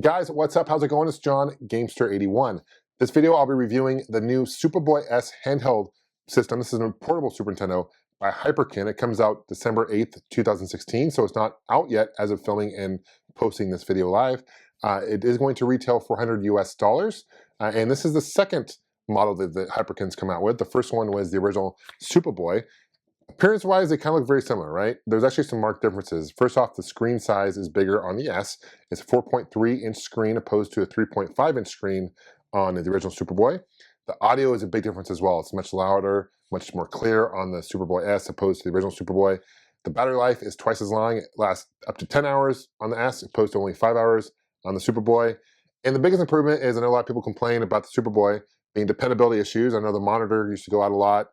Guys, what's up? How's it going? It's John, Gamester81. This video, I'll be reviewing the new SupaBoy S handheld system. This is a portable Super Nintendo by Hyperkin. It comes out December 8th, 2016, so it's not out yet as of filming and posting this video live. It is going to retail $400 US, and this is the second model that the Hyperkin's come out with. The first one was the original SupaBoy. Appearance-wise, they kind of look very similar, right? There's actually some marked differences. First off, the screen size is bigger on the S. It's a 4.3-inch screen opposed to a 3.5-inch screen on the original SupaBoy. The audio is a big difference as well. It's much louder, much more clear on the SupaBoy S opposed to the original SupaBoy. The battery life is twice as long. It lasts up to 10 hours on the S opposed to only 5 hours on the SupaBoy. And the biggest improvement is, I know a lot of people complain about the SupaBoy being dependability issues. I know the monitor used to go out a lot.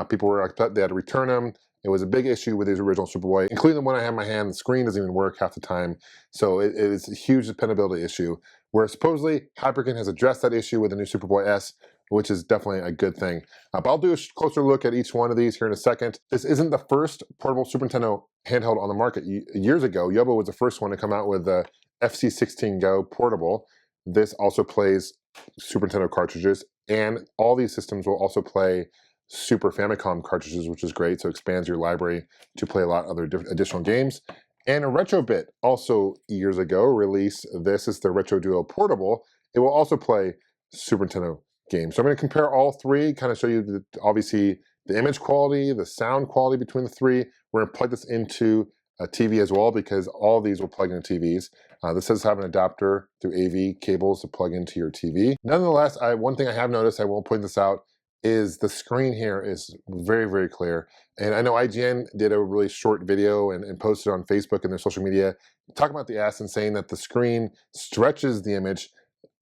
People were upset they had to return them. It was a big issue with his original SupaBoy, including the one I have in my hand. The screen doesn't even work half the time. So it is a huge dependability issue, where supposedly Hyperkin has addressed that issue with the new SupaBoy S, which is definitely a good thing. But I'll do a closer look at each one of these here in a second. This isn't the first portable Super Nintendo handheld on the market. Years ago, Yobo was the first one to come out with the FC16 Go portable. This also plays Super Nintendo cartridges, and all these systems will also play Super Famicom cartridges, which is great. So it expands your library to play a lot of other additional games. And Retrobit also years ago released this. Is the Retro Duo Portable. It will also play Super Nintendo games. So I'm going to compare all three, kind of show you obviously the image quality, the sound quality between the three. We're going to plug this into a TV as well, because all these will plug into TVs. This does have an adapter through AV cables to plug into your TV. Nonetheless, one thing I have noticed, I will point this out, is the screen here is very, very clear. And I know IGN did a really short video and posted on Facebook and their social media talking about the S and saying that the screen stretches the image.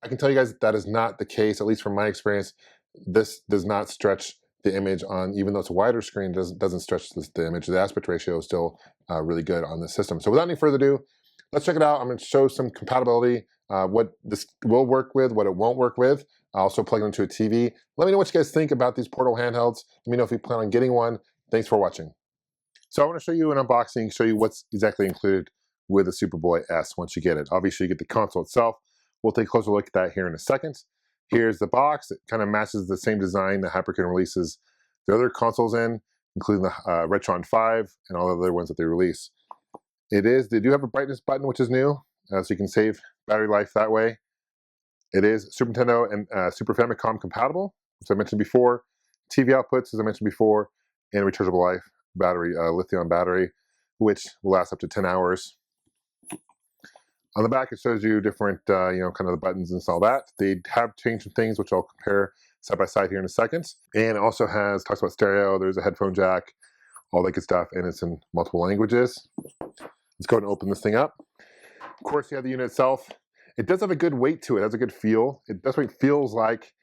I can tell you guys that is not the case, at least from my experience. This does not stretch the image on, even though it's a wider screen, doesn't stretch the image. The aspect ratio is still really good on this system. So without any further ado, let's check it out. I'm going to show some compatibility, what this will work with, what it won't work with. I'll also plug it into a TV. Let me know what you guys think about these portable handhelds. Let me know if you plan on getting one. Thanks for watching. So I want to show you an unboxing, show you what's exactly included with the SupaBoy S once you get it. Obviously, you get the console itself. We'll take a closer look at that here in a second. Here's the box. It kind of matches the same design that Hyperkin releases the other consoles in, including the Retron 5 and all the other ones that they release. They do have a brightness button, which is new, so you can save battery life that way. It is Super Nintendo and Super Famicom compatible, as I mentioned before. TV outputs, as I mentioned before, and rechargeable life battery, lithium battery, which will last up to 10 hours. On the back, it shows you different, kind of the buttons and all that. They have changed some things, which I'll compare side by side here in a second. And it also talks about stereo. There's a headphone jack, all that good stuff, and it's in multiple languages. Let's go ahead and open this thing up. Of course, you have the unit itself. It does have a good weight to it. It has a good feel. That's what it feels like,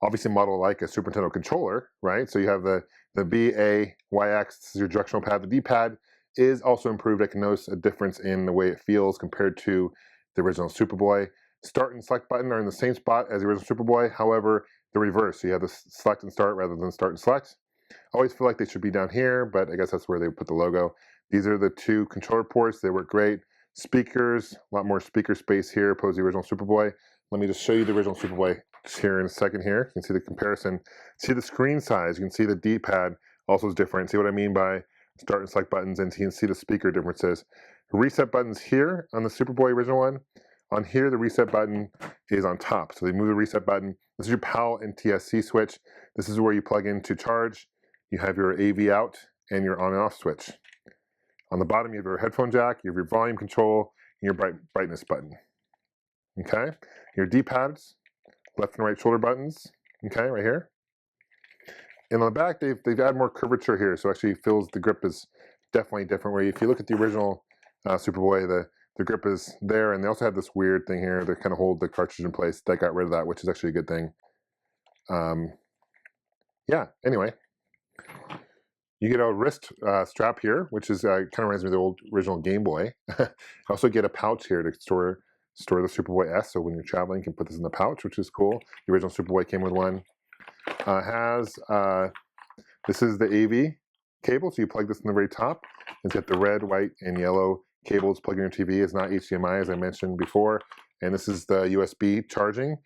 obviously modeled like a Super Nintendo controller, right? So you have the B, A, Y, X. This is your directional pad. The D-pad is also improved. I can notice a difference in the way it feels compared to the original SupaBoy. Start and select button are in the same spot as the original SupaBoy. However, the reverse. So you have the select and start rather than start and select. I always feel like they should be down here, but I guess that's where they put the logo. These are the two controller ports. They work great. Speakers, a lot more speaker space here opposed to the original SupaBoy. Let me just show you the original SupaBoy here in a second here. You can see the comparison. See the screen size. You can see the D-pad also is different. See what I mean by start and select buttons, and you can see the speaker differences. Reset buttons here on the SupaBoy original one. On here, the reset button is on top. So they move the reset button. This is your PAL and TSC switch. This is where you plug in to charge. You have your AV out and your on and off switch. On the bottom, you have your headphone jack, you have your volume control, and your brightness button. Okay? Your D-pads, left and right shoulder buttons, okay, right here. And on the back, they've added more curvature here, so actually feels the grip is definitely different. Where if you look at the original SupaBoy, the grip is there, and they also have this weird thing here to kind of hold the cartridge in place. That got rid of that, which is actually a good thing. Yeah, anyway. You get a wrist strap here, which is kind of reminds me of the old original Game Boy. You also get a pouch here to store the SupaBoy S, so when you're traveling, you can put this in the pouch, which is cool. The original SupaBoy came with one. This is the AV cable, so you plug this in the very top. It's got the red, white, and yellow cables plugged in your TV. It's not HDMI, as I mentioned before. and this is the USB charging.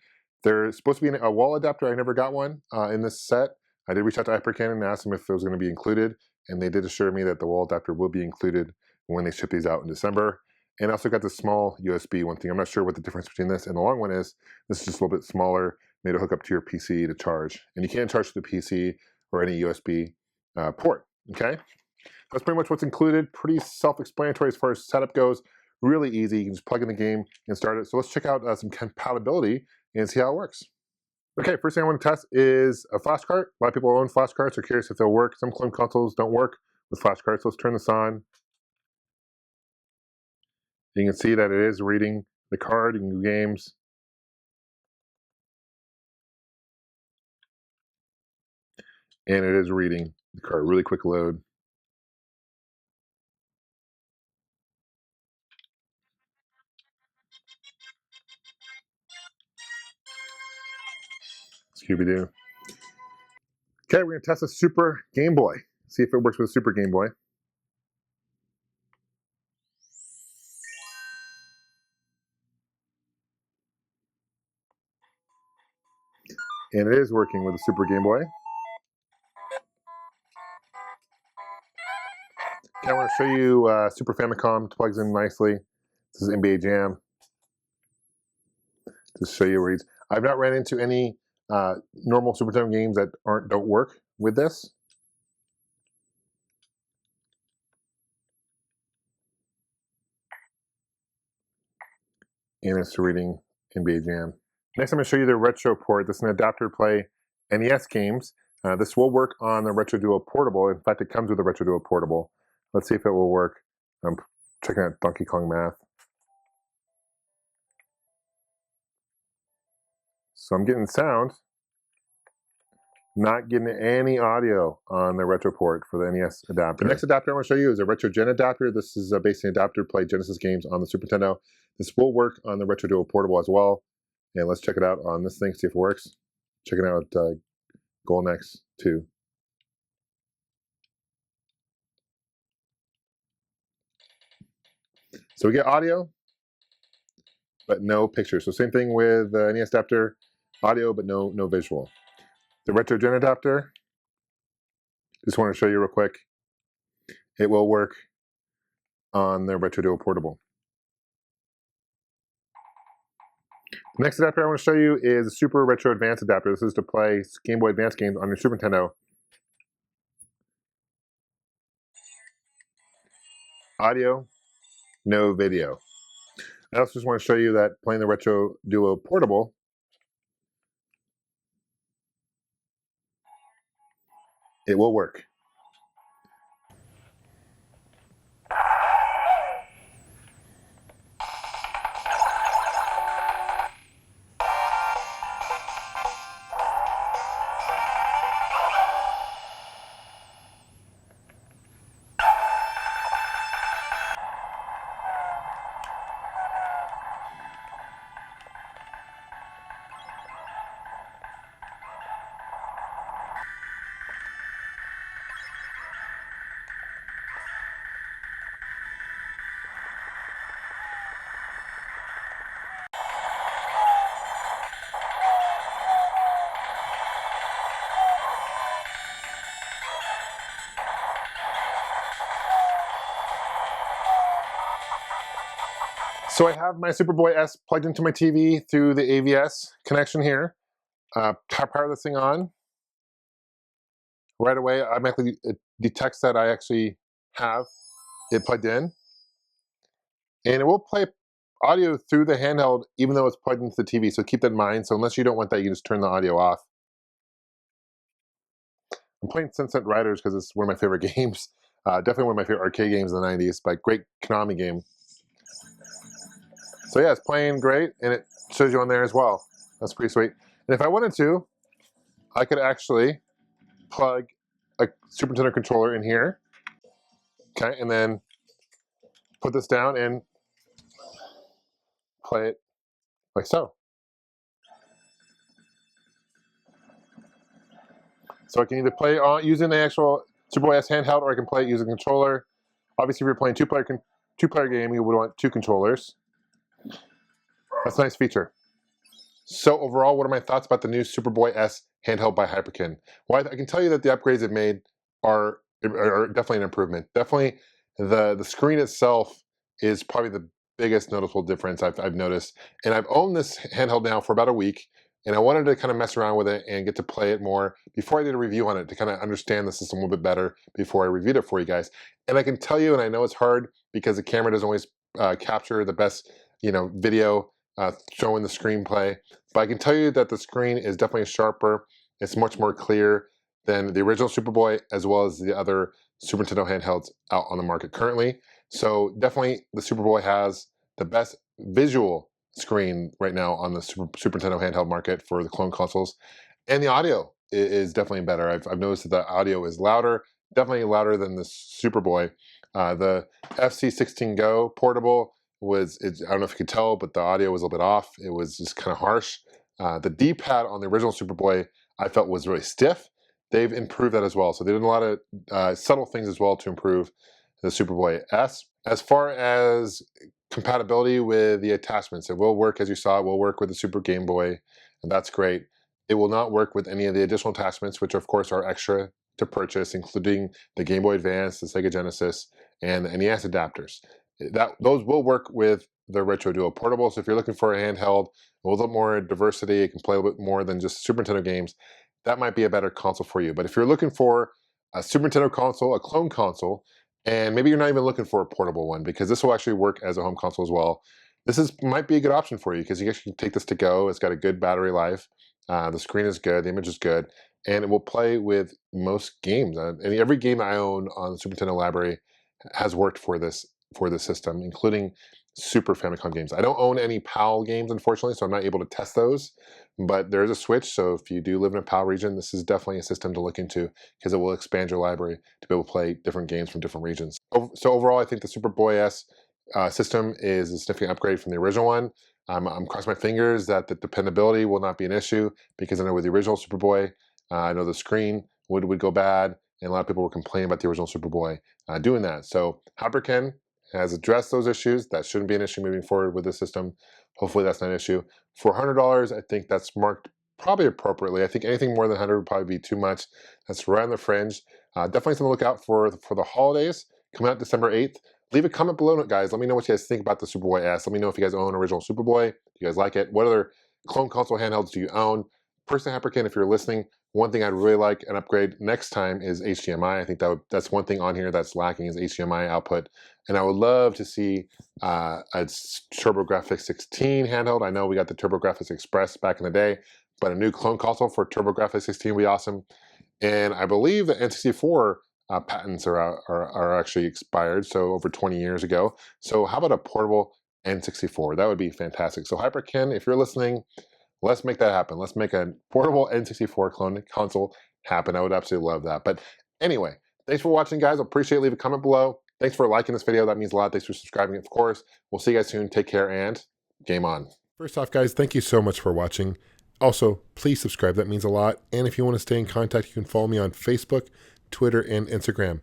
There's supposed to be a wall adapter. I never got one in this set. I did reach out to Hyperkin and ask them if it was going to be included, and they did assure me that the wall adapter will be included when they ship these out in December. And I also got the small USB one thing. I'm not sure what the difference between this and the long one is. This is just a little bit smaller, made to hook up to your PC to charge. And you can't charge to the PC or any USB port, okay? That's pretty much what's included. Pretty self-explanatory as far as setup goes. Really easy. You can just plug in the game and start it. So let's check out some compatibility and see how it works. Okay, first thing I want to test is a flash cart. A lot of people own flash carts. Are curious if they'll work. Some clone consoles don't work with flash carts. Let's turn this on. You can see that it is reading the card. You can do games. And it is reading the card. Really quick load. Scooby-Doo. Okay, we're going to test a Super Game Boy. See if it works with a Super Game Boy. And it is working with a Super Game Boy. Okay, I want to show you Super Famicom. It plugs in nicely. This is NBA Jam. Just show you where he's. I've not ran into any normal Super Nintendo games that don't work with this. And it's reading NBA Jam. Next, I'm going to show you the retro port. This is an adapter to play NES games. This will work on the Retro Duo Portable. In fact, it comes with the Retro Duo Portable. Let's see if it will work. I'm checking out Donkey Kong Math. So I'm getting sound, not getting any audio on the retro port for the NES adapter. The next adapter I want to show you is a Retro Gen adapter. This is basically an adapter to play Genesis games on the Super Nintendo. This will work on the Retro Duo Portable as well. And let's check it out on this thing, see if it works. Checking out Golnex 2. So we get audio, but no picture. So same thing with the NES adapter, audio, but no visual. The Retro Gen adapter, just want to show you real quick. It will work on the Retro Duo Portable. The next adapter I want to show you is a Super Retro Advance adapter. This is to play Game Boy Advance games on your Super Nintendo. Audio, no video. I also just want to show you that playing the Retro Duo Portable, it will work. So I have my SupaBoy S plugged into my TV through the AVS connection here. Power this thing on. Right away, automatically it detects that I actually have it plugged in. And it will play audio through the handheld even though it's plugged into the TV. So keep that in mind. So unless you don't want that, you can just turn the audio off. I'm playing Sunset Riders because it's one of my favorite games. Definitely one of my favorite arcade games in the 90s, but great Konami game. So yeah, it's playing great, and it shows you on there as well. That's pretty sweet. And if I wanted to, I could actually plug a Super Nintendo controller in here, okay, and then put this down and play it like so. So I can either play using the actual SupaBoy S handheld, or I can play it using a controller. Obviously, if you're playing two-player game, you would want two controllers. That's a nice feature. So overall, what are my thoughts about the new SupaBoy S handheld by Hyperkin? Well, I can tell you that the upgrades it made are definitely an improvement. Definitely, the screen itself is probably the biggest noticeable difference I've noticed. And I've owned this handheld now for about a week, and I wanted to kind of mess around with it and get to play it more before I did a review on it to kind of understand the system a little bit better before I reviewed it for you guys. And I can tell you, and I know it's hard because the camera doesn't always capture the best, video showing the screenplay. But I can tell you that the screen is definitely sharper. It's much more clear than the original Superboy, as well as the other Super Nintendo handhelds out on the market currently. So definitely the Superboy has the best visual screen right now on the Super Nintendo handheld market for the clone consoles. And the audio is definitely better. I've noticed that the audio is louder, definitely louder than the Superboy. The FC16 Go portable I don't know if you could tell, but the audio was a little bit off. It was just kind of harsh. The D-pad on the original Superboy I felt was really stiff. They've improved that as well. So they did a lot of subtle things as well to improve the SupaBoy S. As far as compatibility with the attachments, it will work, as you saw, it will work with the Super Game Boy, and that's great. It will not work with any of the additional attachments, which of course are extra to purchase, including the Game Boy Advance, the Sega Genesis, and the NES adapters. Those will work with the Retro Duo Portable. So if you're looking for a handheld, a little bit more diversity, it can play a little bit more than just Super Nintendo games, that might be a better console for you. But if you're looking for a Super Nintendo console, a clone console, and maybe you're not even looking for a portable one, because this will actually work as a home console as well, might be a good option for you, because you actually can take this to go. It's got a good battery life. The screen is good, the image is good, and it will play with most games. And every game I own on the Super Nintendo library has worked for this system, including Super Famicom games. I don't own any PAL games, unfortunately, so I'm not able to test those. But there is a Switch, so if you do live in a PAL region, this is definitely a system to look into, because it will expand your library to be able to play different games from different regions. So overall, I think the SupaBoy S system is a significant upgrade from the original one. I'm crossing my fingers that the dependability will not be an issue, because I know with the original SuperBoy, I know the screen would go bad, and a lot of people were complaining about the original SuperBoy doing that. So Hyperkin has addressed those issues. That shouldn't be an issue moving forward with the system. Hopefully that's not an issue. For $100, I think that's marked probably appropriately. I think anything more than 100 would probably be too much. That's right on the fringe. Definitely something to look out for the holidays, coming out December 8th. Leave a comment below, guys. Let me know what you guys think about the SupaBoy S. Let me know if you guys own original SuperBoy. Do you guys like it? What other clone console handhelds do you own? Personally, Hyperkin, if you're listening, one thing I'd really like an upgrade next time is HDMI. I think that's one thing on here that's lacking is HDMI output. And I would love to see a TurboGrafx 16 handheld. I know we got the TurboGrafx Express back in the day, but a new clone console for TurboGrafx 16 would be awesome. And I believe the N64 patents are actually expired, so over 20 years ago. So how about a portable N64? That would be fantastic. So Hyperkin, if you're listening, let's make that happen. Let's make a portable N64 clone console happen. I would absolutely love that. But anyway, thanks for watching, guys. I appreciate it. Leave a comment below. Thanks for liking this video. That means a lot. Thanks for subscribing, of course. We'll see you guys soon. Take care and game on. First off, guys, thank you so much for watching. Also, please subscribe. That means a lot. And if you want to stay in contact, you can follow me on Facebook, Twitter, and Instagram.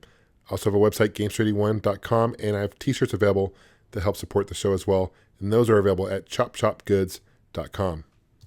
I also have a website, Gamester81.com, and I have t-shirts available that help support the show as well. And those are available at chopchopgoods.com.